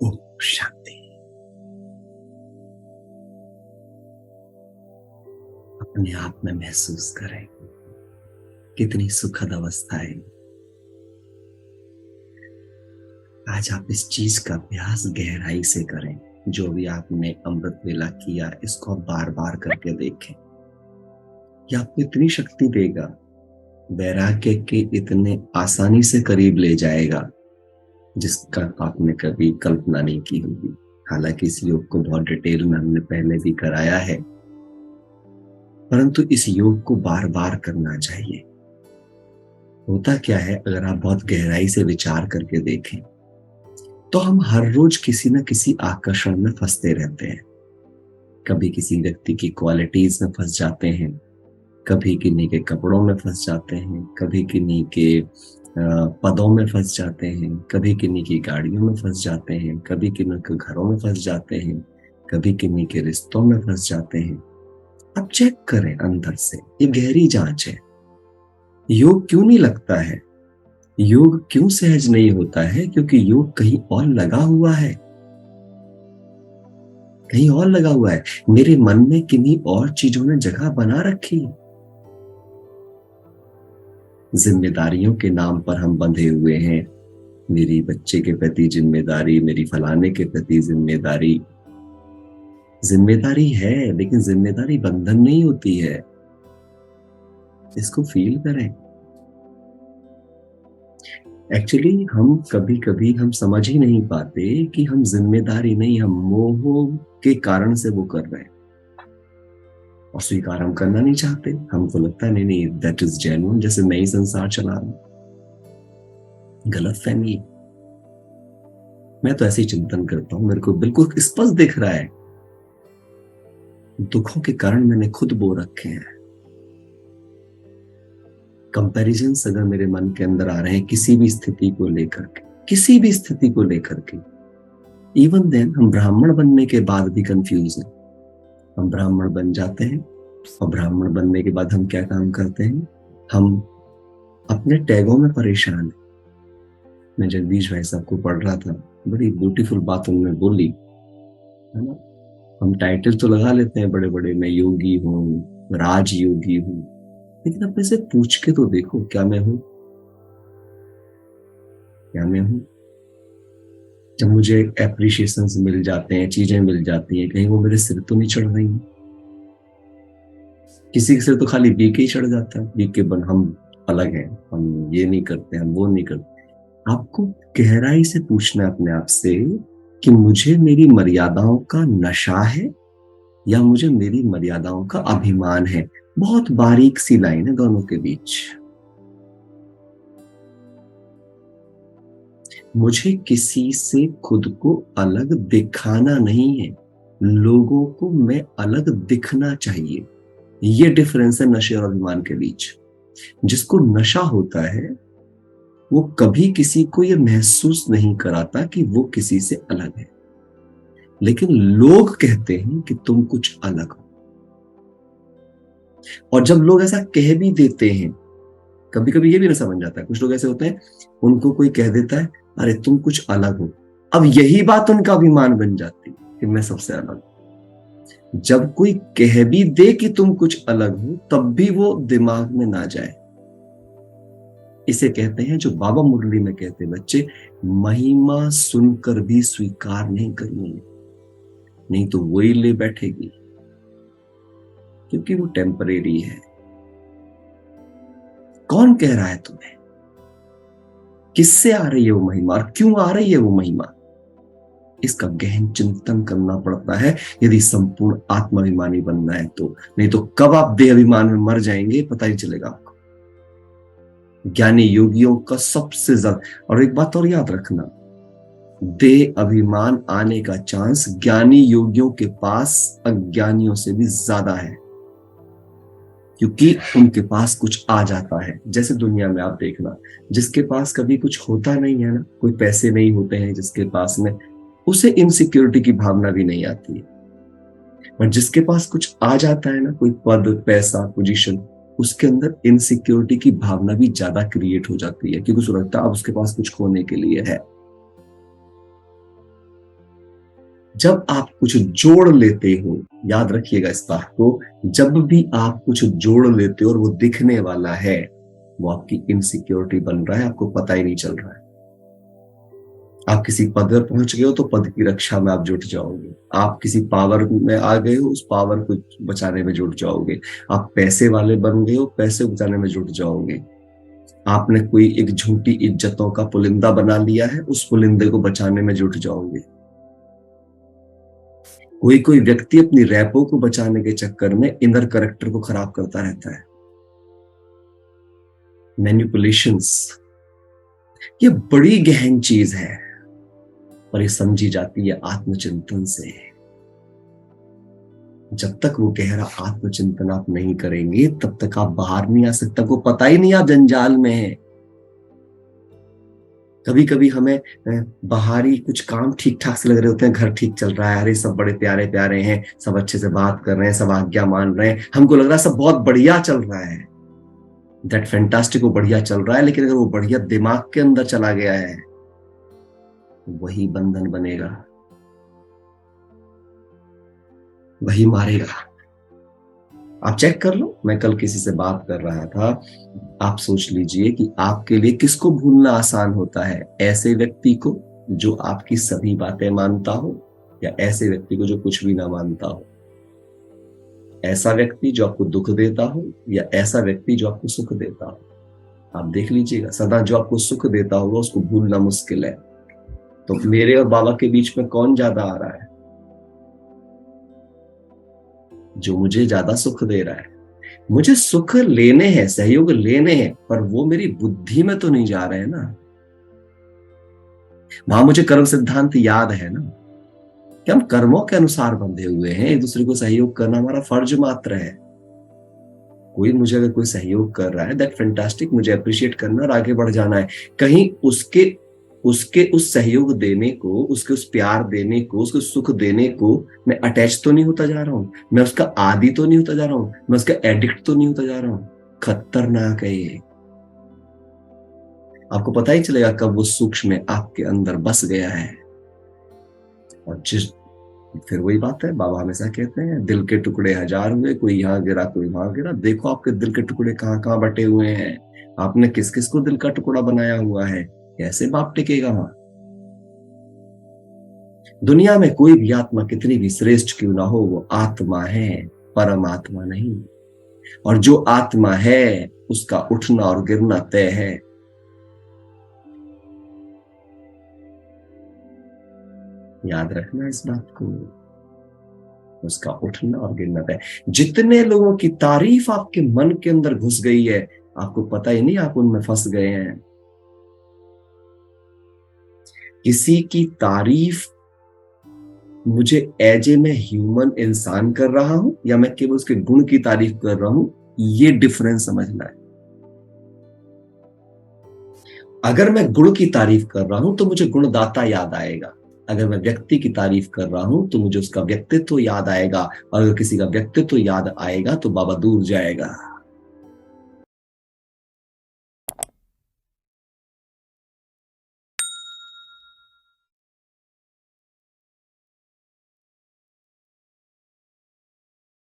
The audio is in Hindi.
ओम शांति। अपने आप में महसूस करें कितनी सुखद अवस्था है। आज आप इस चीज का अभ्यास गहराई से करें। जो भी आपने अमृत वेला किया, इसको बार बार करके देखें। यह आपको इतनी शक्ति देगा, वैराग्य के इतने आसानी से करीब ले जाएगा जिसका आपने कभी कल्पना नहीं की होगी। हालांकि इस योग को बहुत डिटेल में हमने पहले भी कराया है, परंतु इस योग को बार बार करना चाहिए। होता क्या है, अगर आप बहुत गहराई से विचार करके देखें तो हम हर रोज किसी न किसी आकर्षण में फंसते रहते हैं। कभी किसी व्यक्ति की क्वालिटीज में फंस जाते हैं, कभी किन्हीं के कपड़ों में फंस जाते हैं, कभी किन्हीं के पदों में फंस जाते हैं, कभी किन्हीं की गाड़ियों में फंस जाते हैं, कभी किन्हीं के घरों में फंस जाते हैं, कभी किन्हीं के रिश्तों में फंस जाते हैं। अब चेक करें अंदर से, ये गहरी जांच है। योग क्यों नहीं लगता है? योग क्यों सहज नहीं होता है? क्योंकि योग कहीं और लगा हुआ है, कहीं और लगा हुआ है। मेरे मन में किन्हीं और चीजों ने जगह बना रखी है। जिम्मेदारियों के नाम पर हम बंधे हुए हैं। मेरी बच्चे के प्रति जिम्मेदारी, मेरी फलाने के प्रति जिम्मेदारी। जिम्मेदारी है, लेकिन जिम्मेदारी बंधन नहीं होती है। इसको फील करें। एक्चुअली हम कभी कभी हम समझ ही नहीं पाते कि हम जिम्मेदारी नहीं, हम मोह के कारण से वो कर रहे हैं और स्वीकार हम करना नहीं चाहते। हमको लगता है नहीं दैट इज जेन्युइन, जैसे मैं ही संसार चला रहा हूं। गलत फहमी। मैं तो ऐसे ही चिंतन करता हूं, मेरे को बिल्कुल स्पष्ट दिख रहा है दुखों के कारण मैंने खुद बो रखे हैं। कंपैरिजन्स अगर मेरे मन के अंदर आ रहे हैं किसी भी स्थिति को लेकर के, किसी भी स्थिति को लेकर के, इवन देन हम ब्राह्मण बनने के बाद भी कंफ्यूज हैं। हम ब्राह्मण बन जाते हैं और ब्राह्मण बनने के बाद हम क्या काम करते हैं? हम अपने टैगों में परेशान हैं। मैं जगदीश भाई साहब को पढ़ रहा था, बड़ी ब्यूटीफुल बात उन्होंने बोली, है ना। हम टाइटल तो लगा लेते हैं बड़े बड़े, मैं योगी हूँ, राज योगी हूँ, लेकिन अपने से पूछ के तो देखो, क्या मैं हूं? क्या मैं हूं? जब मुझे एप्रिशिएशन मिल जाते हैं, चीजें मिल जाती हैं, कहीं वो मेरे सिर तो नहीं चढ़ रही? किसी के सिर तो खाली बीके ही चढ़ जाता है, बीके बन हम अलग हैं, हम ये नहीं करते, हम वो नहीं करते। आपको गहराई से पूछना है अपने आप से कि मुझे मेरी मर्यादाओं का नशा है या मुझे मेरी मर्यादाओं का अभिमान है? बहुत बारीक सी लाइन है दोनों के बीच। मुझे किसी से खुद को अलग दिखाना नहीं है, लोगों को मैं अलग दिखना चाहिए। ये डिफरेंस है नशे और अभिमान के बीच। जिसको नशा होता है वो कभी किसी को ये महसूस नहीं कराता कि वो किसी से अलग है, लेकिन लोग कहते हैं कि तुम कुछ अलग हो। और जब लोग ऐसा कह भी देते हैं, कभी कभी ये भी ना समझ जाता है, कुछ लोग ऐसे होते हैं, उनको कोई कह देता है अरे तुम कुछ अलग हो, अब यही बात उनका अभिमान बन जाती है कि मैं सबसे अलग हूं। जब कोई कह भी दे कि तुम कुछ अलग हो, तब भी वो दिमाग में ना जाए। इसे कहते हैं, जो बाबा मुरली में कहते हैं, बच्चे महिमा सुनकर भी स्वीकार नहीं करनी है, नहीं तो वही ले बैठेगी, क्योंकि वो टेम्परेरी है। कौन कह रहा है तुम्हें? किससे आ रही है वो महिमा और क्यों आ रही है वो महिमा? इसका गहन चिंतन करना पड़ता है यदि संपूर्ण आत्माभिमानी बनना है तो। नहीं तो कब आप देह अभिमान में मर जाएंगे पता ही चलेगा आपको। ज्ञानी योगियों का सबसे ज्यादा, और एक बात और याद रखना, देह अभिमान आने का चांस ज्ञानी योगियों के पास अज्ञानियों से भी ज्यादा है, क्योंकि उनके पास कुछ आ जाता है। जैसे दुनिया में आप देखना, जिसके पास कभी कुछ होता नहीं है ना, कोई पैसे नहीं होते हैं जिसके पास में, उसे इनसिक्योरिटी की भावना भी नहीं आती है। और जिसके पास कुछ आ जाता है ना, कोई पद, पैसा, पोजीशन, उसके अंदर इनसिक्योरिटी की भावना भी ज्यादा क्रिएट हो जाती है, क्योंकि उसको लगता है अब उसके पास कुछ खोने के लिए है। जब आप कुछ जोड़ लेते हो, याद रखिएगा इस बात को, जब भी आप कुछ जोड़ लेते हो और वो दिखने वाला है, वो आपकी इनसिक्योरिटी बन रहा है, आपको पता ही नहीं चल रहा है। आप किसी पद पर पहुंच गए हो तो पद की रक्षा में आप जुट जाओगे। आप किसी पावर में आ गए हो, उस पावर को बचाने में जुट जाओगे। आप पैसे वाले बन गए हो, पैसे बचाने में जुट जाओगे। आपने कोई एक झूठी इज्जतों का पुलिंदा बना लिया है, उस पुलिंदे को बचाने में जुट जाओगे। कोई कोई व्यक्ति अपनी रैपो को बचाने के चक्कर में इनर करेक्टर को खराब करता रहता है। मैनिपुलेशंस, ये बड़ी गहन चीज है, और ये समझी जाती है आत्मचिंतन से। जब तक वो गहरा आत्मचिंतन आप नहीं करेंगे, तब तक आप बाहर नहीं आ सकते। को पता ही नहीं आप जंजाल में हैं। कभी कभी हमें बाहरी कुछ काम ठीक ठाक से लग रहे होते हैं, घर ठीक चल रहा है, अरे सब बड़े प्यारे प्यारे हैं, सब अच्छे से बात कर रहे हैं, सब आज्ञा मान रहे हैं, हमको लग रहा है सब बहुत बढ़िया चल रहा है। दैट फैंटास्टिक, वो बढ़िया चल रहा है, लेकिन अगर वो बढ़िया दिमाग के अंदर चला गया है, वही बंधन बनेगा, वही मारेगा। आप चेक कर लो। मैं कल किसी से बात कर रहा था, आप सोच लीजिए कि आपके लिए किसको भूलना आसान होता है, ऐसे व्यक्ति को जो आपकी सभी बातें मानता हो, या ऐसे व्यक्ति को जो कुछ भी ना मानता हो। ऐसा व्यक्ति जो आपको दुख देता हो, या ऐसा व्यक्ति जो आपको सुख देता हो। आप देख लीजिएगा, सदा जो आपको सुख देता होगा उसको भूलना मुश्किल है। तो मेरे और बाबा के बीच में कौन ज्यादा आ रहा है? जो मुझे ज्यादा सुख दे रहा है। मुझे सुख लेने हैं, सहयोग लेने हैं, पर वो मेरी बुद्धि में तो नहीं जा रहे हैं ना। वहां मुझे कर्म सिद्धांत याद है ना, कि हम कर्मों के अनुसार बंधे हुए हैं, एक दूसरे को सहयोग करना हमारा फर्ज मात्र है। कोई मुझे अगर कोई सहयोग कर रहा है, दैट फैंटास्टिक, मुझे अप्रिशिएट करना और आगे बढ़ जाना है। कहीं उसके उसके उस सहयोग देने को, उसके उस प्यार देने को, उसको सुख देने को मैं अटैच तो नहीं होता जा रहा हूं, मैं उसका आदी तो नहीं होता जा रहा हूं, मैं उसका एडिक्ट तो नहीं होता जा रहा हूं। खतरनाक है ये। आपको पता ही चलेगा कब वो सूक्ष्म आपके अंदर बस गया है। और फिर वही बात है, बाबा हमेशा कहते हैं, दिल के टुकड़े हजार हुए, कोई यहाँ गिरा कोई वहां गिरा। देखो आपके दिल के टुकड़े कहाँ कहाँ बटे हुए हैं, आपने किस किस को दिल का टुकड़ा बनाया हुआ है, कैसे बाप टिकेगा वहां। दुनिया में कोई भी आत्मा कितनी भी श्रेष्ठ क्यों ना हो, वो आत्मा है, परमात्मा नहीं। और जो आत्मा है उसका उठना और गिरना तय है। याद रखना इस बात को, उसका उठना और गिरना तय। जितने लोगों की तारीफ आपके मन के अंदर घुस गई है, आपको पता ही नहीं आप उनमें फंस गए हैं। किसी की तारीफ मुझे एज ए मैं ह्यूमन इंसान कर रहा हूं, या मैं केवल उसके गुण की तारीफ कर रहा हूं, ये डिफरेंस समझना है। अगर मैं गुण की तारीफ कर रहा हूं तो मुझे गुणदाता याद आएगा। अगर मैं व्यक्ति की तारीफ कर रहा हूं तो मुझे उसका व्यक्तित्व याद आएगा। और अगर किसी का व्यक्तित्व याद आएगा तो बाबा दूर जाएगा।